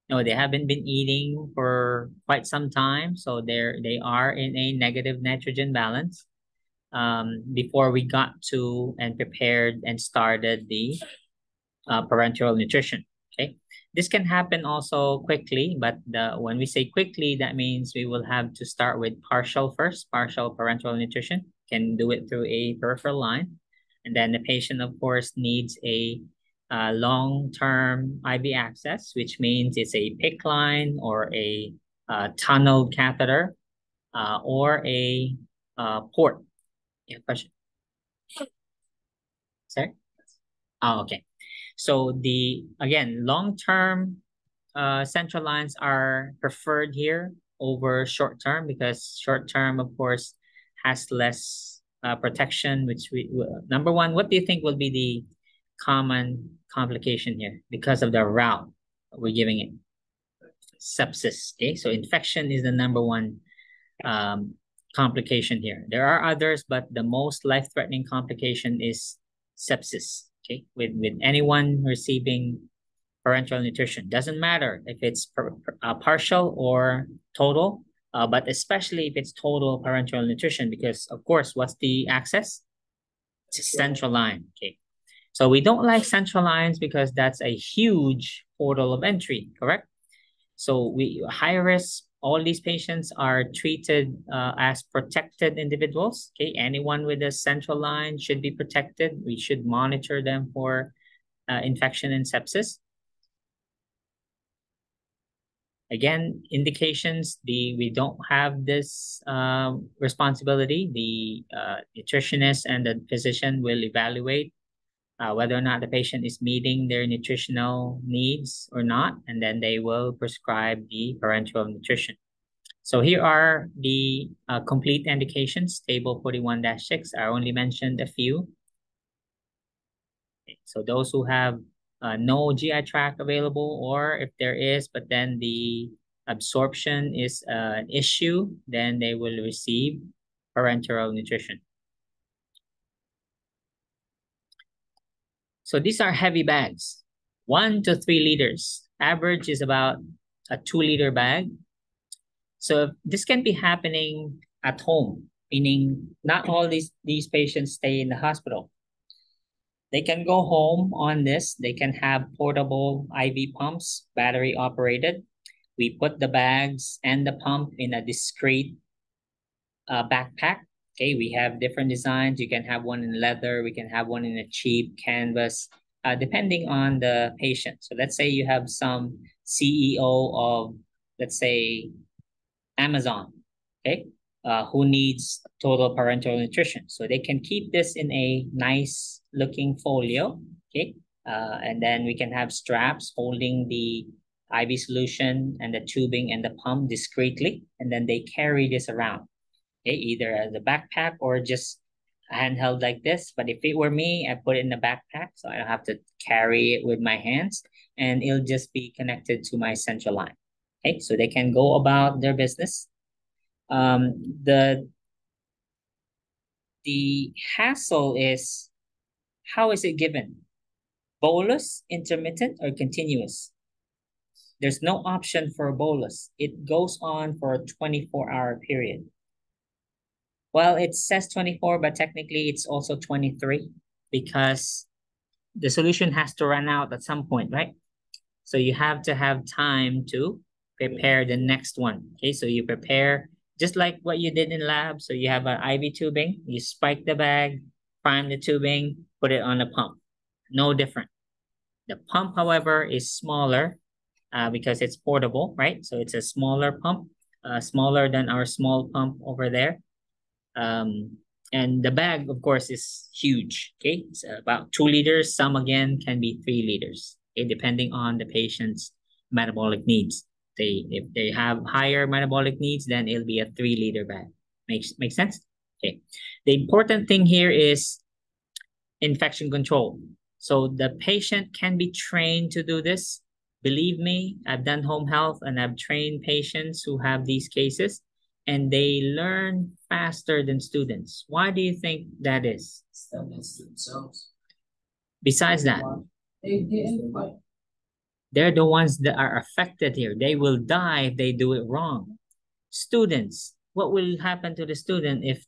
No, they haven't been eating for quite some time, so they are in a negative nitrogen balance before we got to and prepared and started the parenteral nutrition. Okay, this can happen also quickly, but when we say quickly, that means we will have to start with partial first, partial parenteral nutrition. Can do it through a peripheral line, and then the patient, of course, needs a long-term IV access, which means it's a PICC line or a tunneled catheter or a port. Yeah, question. Sorry? Oh, okay. So again, long-term central lines are preferred here over short-term because short-term, of course, has less protection, which number one, what do you think will be the common complication here because of the route? we're giving it sepsis. Okay, so infection is the number one complication here. There are others, but the most life-threatening complication is sepsis. Okay, with anyone receiving parenteral nutrition, doesn't matter if it's partial or total, but especially if it's total parenteral nutrition, because of course, what's the access? It's a central line. Okay, so we don't like central lines because that's a huge portal of entry, correct? So we high risk, all these patients are treated as protected individuals. Okay, anyone with a central line should be protected. We should monitor them for infection and sepsis. Again, indications, we don't have this responsibility. The nutritionist and the physician will evaluate whether or not the patient is meeting their nutritional needs or not, and then they will prescribe the parenteral nutrition. So here are the complete indications, table 41-6. I only mentioned a few. Okay, so those who have no GI tract available, or if there is, but then the absorption is an issue, then they will receive parenteral nutrition. So these are heavy bags, 1 to 3 liters. Average is about a 2-liter bag. So this can be happening at home, meaning not all these patients stay in the hospital. They can go home on this. They can have portable IV pumps, battery operated. We put the bags and the pump in a discrete backpack. Okay, we have different designs. You can have one in leather. We can have one in a cheap canvas, depending on the patient. So let's say you have some CEO of, let's say, Amazon, okay, who needs total parenteral nutrition. So they can keep this in a nice looking folio, okay, and then we can have straps holding the IV solution and the tubing and the pump discreetly, and then they carry this around, okay, either as a backpack or just handheld like this. But if it were me, I put it in the backpack so I don't have to carry it with my hands, and it'll just be connected to my central line. Okay, so they can go about their business. The hassle is, how is it given? Bolus, intermittent, or continuous? There's no option for a bolus. It goes on for a 24-hour period. Well, it says 24, but technically it's also 23 because the solution has to run out at some point, right? So you have to have time to prepare the next one. Okay, so you prepare just like what you did in lab. So you have an IV tubing, you spike the bag, prime the tubing, put it on the pump. No different. The pump, however, is smaller because it's portable, right? So it's a smaller pump, smaller than our small pump over there. And the bag, of course, is huge. Okay, it's about 2 liters. Some again can be 3 liters. Okay, depending on the patient's metabolic needs. If they have higher metabolic needs, then it'll be a 3-liter bag. Makes sense? Okay. The important thing here is infection control. So the patient can be trained to do this. Believe me, I've done home health and I've trained patients who have these cases, and they learn faster than students. Why do you think that is?
Themselves.
Besides that, they're the ones that are affected here. They will die if they do it wrong. Students, what will happen to the student if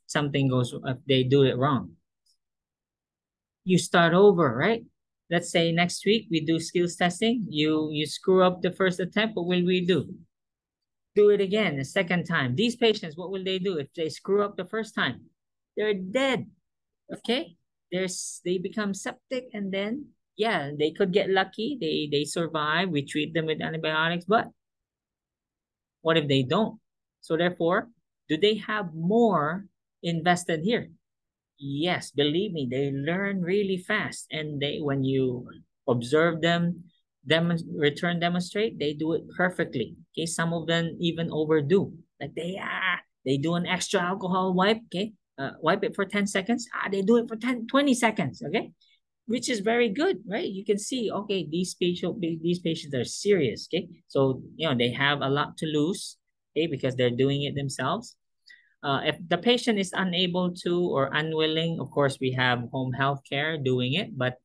they do it wrong? You start over, right? Let's say next week we do skills testing. You screw up the first attempt, what will we do? Do it again the second time. These patients, what will they do if they screw up the first time? They're dead, okay? They become septic, and then, yeah, they could get lucky. They survive. We treat them with antibiotics, but what if they don't? So therefore, do they have more invested here? Yes, believe me, they learn really fast. And when you observe them, demonstrate, they do it perfectly. Okay, some of them even overdo. Like they do an extra alcohol wipe, okay? Wipe it for 10 seconds. They do it for 20 seconds, okay? which is very good, right? You can see, okay, these patients are serious, okay? So, they have a lot to lose, okay, because they're doing it themselves. If the patient is unable to or unwilling, of course, we have home health care doing it, but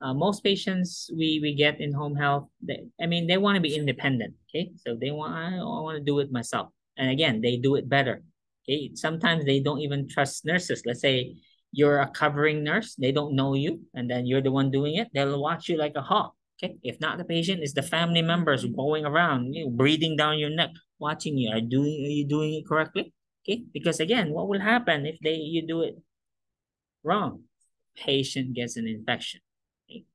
most patients we get in home health, they want to be independent, okay? So they want, I want to do it myself. And again, they do it better, okay? Sometimes they don't even trust nurses. Let's say you're a covering nurse, they don't know you, and then you're the one doing it. They'll watch you like a hawk, okay? If not the patient, it's the family members going around, breathing down your neck, watching you. Are you doing it correctly? Okay, because again, what will happen if you do it wrong? Patient gets an infection. Okay.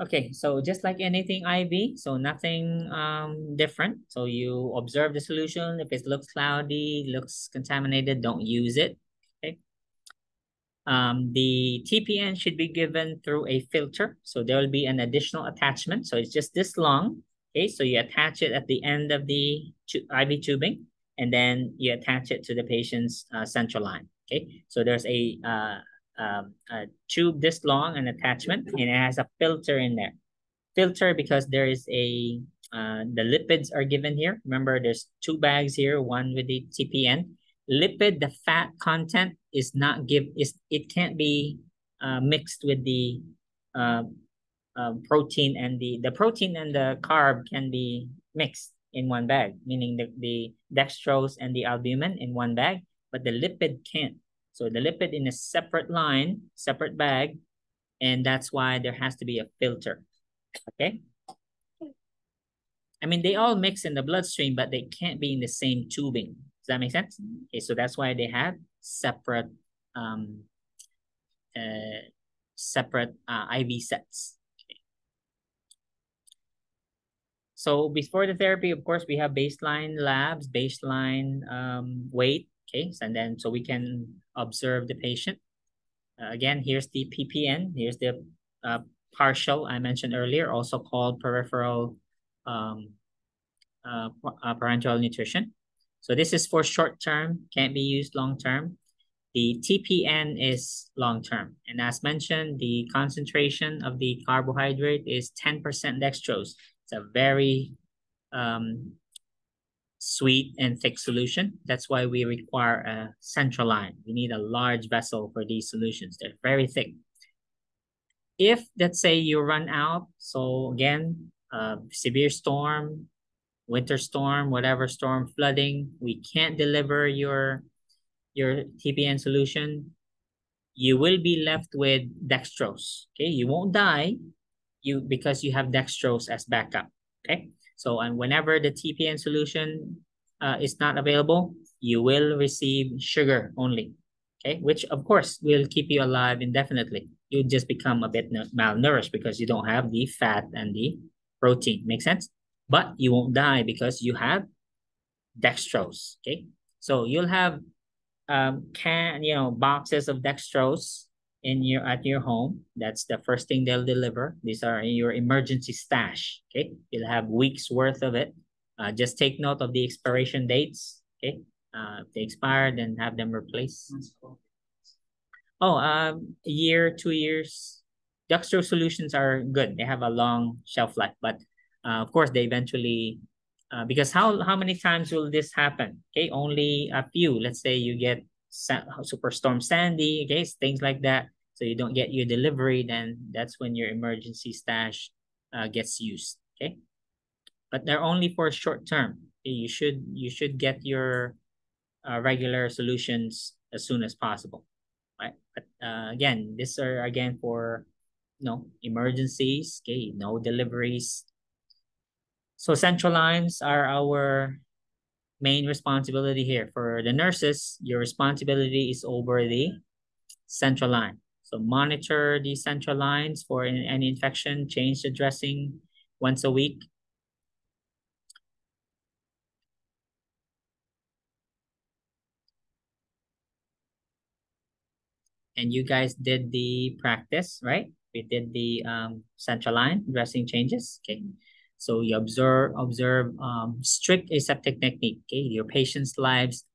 Okay, so just like anything IV, so nothing different. So you observe the solution. If it looks cloudy, looks contaminated, don't use it. Okay. The TPN should be given through a filter. So there will be an additional attachment. So it's just this long. Okay, so you attach it at the end of the IV tubing, and then you attach it to the patient's central line. Okay, so there's a tube this long, an attachment, and it has a filter in there. Filter because there is the lipids are given here. Remember, there's two bags here, one with the TPN. Lipid, the fat content is not it can't be mixed with the uh, protein, and the protein and the carb can be mixed in one bag, meaning the dextrose and the albumin in one bag, but the lipid can't. So the lipid in a separate line, separate bag, and that's why there has to be a filter. Okay. They all mix in the bloodstream, but they can't be in the same tubing. Does that make sense? Okay, so that's why they have separate IV sets. Okay. So before the therapy, of course, we have baseline labs, baseline weight, okay, and then so we can observe the patient. Again, here's the PPN. Here's the partial I mentioned earlier, also called peripheral parenteral nutrition. So this is for short term, can't be used long term. The TPN is long term. And as mentioned, the concentration of the carbohydrate is 10% dextrose. It's a very sweet and thick solution. That's why we require a central line. We need a large vessel for these solutions. They're very thick. If, let's say, you run out, so again, severe storm, winter storm, whatever storm, flooding, we can't deliver your TPN solution, you will be left with dextrose. Okay, you won't die because you have dextrose as backup. Okay, so and whenever the TPN solution is not available, you will receive sugar only. Okay, which of course will keep you alive indefinitely. You just become a bit malnourished because you don't have the fat and the protein. Make sense? But you won't die because you have dextrose. Okay, so you'll have boxes of dextrose at your home. That's the first thing they'll deliver. These are your emergency stash. Okay, you'll have weeks worth of it. Just take note of the expiration dates. Okay, if they expire, then have them replaced. Oh, a year, 2 years. Dextrose solutions are good. They have a long shelf life, but of course they eventually because how many times will this happen? Okay, only a few. Let's say you get Superstorm Sandy, okay, things like that. So you don't get your delivery, then that's when your emergency stash gets used. Okay, but they're only for short term. Okay? You should get your regular solutions as soon as possible. Right, but again, these are again for emergencies. Okay, no deliveries. So central lines are our main responsibility here. For the nurses, your responsibility is over the central line. So monitor the central lines for any infection, change the dressing once a week. And you guys did the practice, right? We did the central line dressing changes. Okay. So you observe strict aseptic technique. Okay. Your patient's lives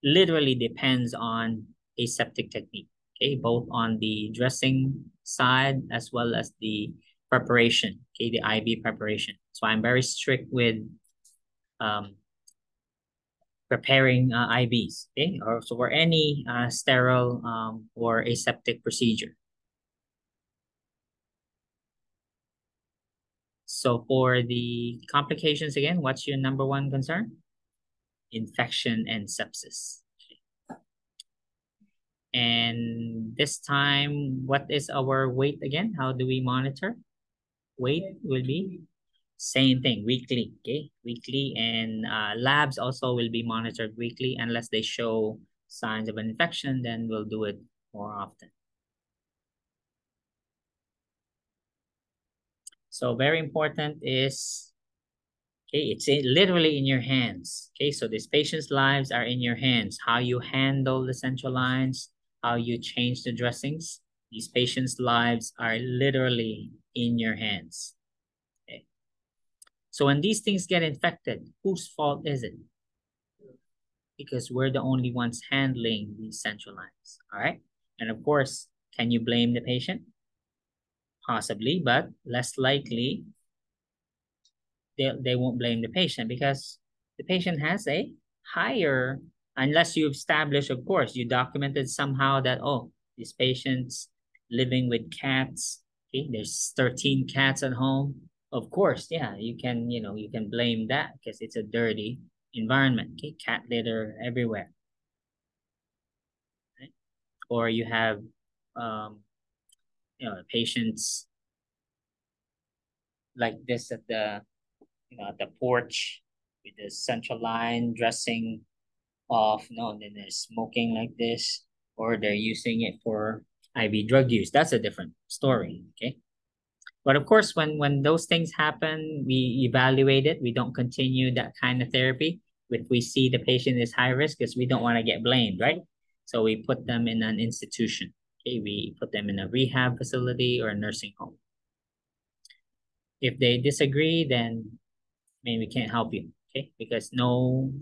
literally depends on aseptic technique, okay, both on the dressing side as well as the preparation, okay, the IV preparation. So I'm very strict with preparing IVs, okay, or so for any sterile or aseptic procedure. So for the complications again, what's your number one concern? Infection and sepsis. And this time, what is our weight again? How do we monitor? Weight will be same thing, weekly, okay? Weekly, and labs also will be monitored weekly unless they show signs of an infection, then we'll do it more often. So very important is, okay, it's literally in your hands, okay? So these patients' lives are in your hands. How you handle the central lines, how you change the dressings, these patients' lives are literally in your hands. Okay. So when these things get infected, whose fault is it? Because we're the only ones handling these central lines, all right? And of course, can you blame the patient? Possibly, but less likely they won't blame the patient because the patient has a higher, unless you establish, of course, you documented somehow that, oh, this patient's living with cats, okay, there's 13 cats at home. Of course, yeah, you can, you can blame that because it's a dirty environment, okay, cat litter everywhere. Right? Or you have, patients like this at the, at the porch with the central line dressing off, and then they're smoking like this, or they're using it for IV drug use. That's a different story, okay? But of course, when those things happen, we evaluate it. We don't continue that kind of therapy if we see the patient is high risk because we don't want to get blamed, right? So we put them in an institution, okay? We put them in a rehab facility or a nursing home. If they disagree, then we can't help you, okay? Because no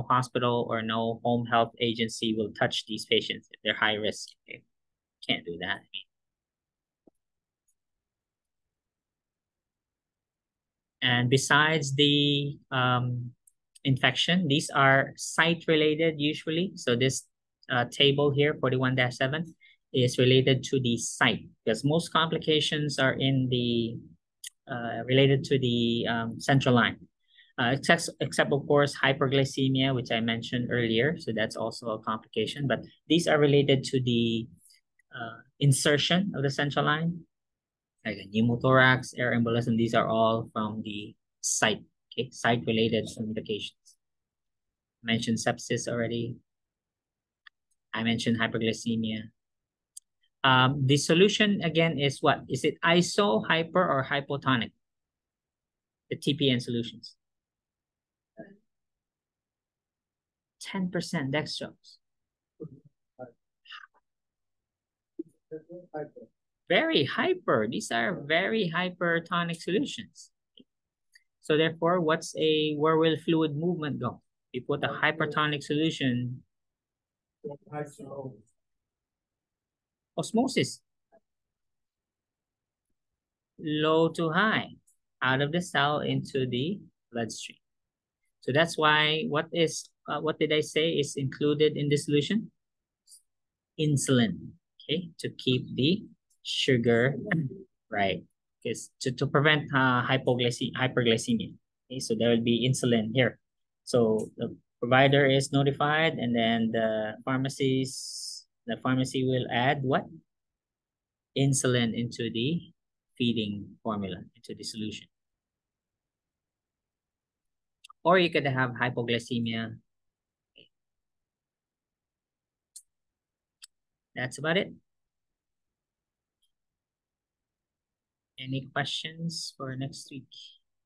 hospital or no home health agency will touch these patients if they're high risk. Okay? Can't do that. And besides the infection, these are site-related usually. So this table here, 41-7, is related to the site because most complications are in the related to the central line. Except of course hyperglycemia, which I mentioned earlier, so that's also a complication. But these are related to the insertion of the central line, like a pneumothorax, air embolism. These are all from the site, okay, site-related complications. I mentioned sepsis already. I mentioned hyperglycemia. The solution again is what? Is it iso, hyper, or hypotonic? The TPN solutions. 10% dextrose. Very hyper. These are very hypertonic solutions. So therefore, where will fluid movement go? You put a hypertonic solution. Osmosis. Low to high. Out of the cell into the bloodstream. So that's why, what did I say is included in the solution? Insulin, okay, to keep the sugar right, because to prevent hyperglycemia. Okay, so there will be insulin here. So the provider is notified, and then the pharmacy will add what? Insulin into the feeding formula, into the solution. Or you could have hypoglycemia. Okay. That's about it. Any questions for next week?